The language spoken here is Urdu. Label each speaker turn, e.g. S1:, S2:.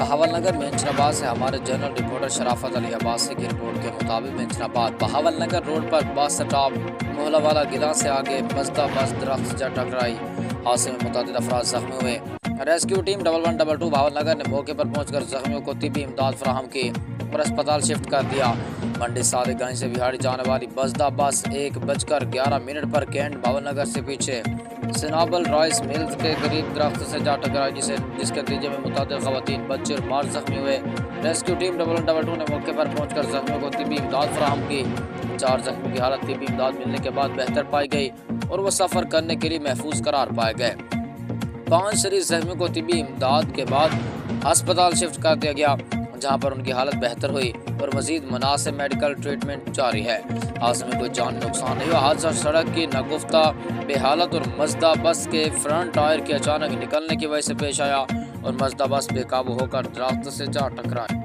S1: بہاول نگر منچن آباد سے ہمارے جنرل رپورٹر شرافت علی عباسی کی رپورٹ کے مطابق منچن آباد بہاول نگر روڈ پر بس سٹاپ محلہ والا گیلان سے آگے مزدہ بس درخت سے جا ٹکرائی۔ حادثے میں متعدد افراد زخمی ہوئے۔ ریسکیو ٹیم 1122 بہاول نگر نے موقع پر پہنچ کر زخمیوں کو طبی امداد فراہم کی اور اسپتال شفٹ کر دیا۔ منڈی صادق گنج سے بہاڑی جانے والی مزدہ بس 1:11 پر کینٹ بہاول نگر سے پیچھے سنابل رائس ملز کے قریب درخت سے جا ٹکرائی جس کے نتیجے میں متعدد خواتین، بچے اور مرد زخمی ہوئے۔ ریسکیو ٹیم 1122 نے موقع پر پہنچ کر زخمیوں کو طبی امداد فراہم کی۔ 4 زخمیوں کی حالت طبی امداد ملنے کے بعد بہتر پائی گئی اور وہ سفر کرنے کے لیے محفوظ قرار پائے گئے۔ 5 شدید زخمیوں کو طبی امداد کے بعد ہسپتال شفٹ کر دیا گیا، جہاں پر ان کی حالت بہتر ہوئی اور مزید مناسب میڈیکل ٹریٹمنٹ جاری ہے۔ حادثے میں کوئی جانی نقصان نہیں ہوا۔ حادثہ سڑک کی ناگفتہ بے حالت اور مزدہ بس کے فرنٹ ٹائر کے اچانک نکلنے کی وجہ سے پیش آیا اور مزدہ بس بے قابو ہو کر درخت سے جا ٹکرائی۔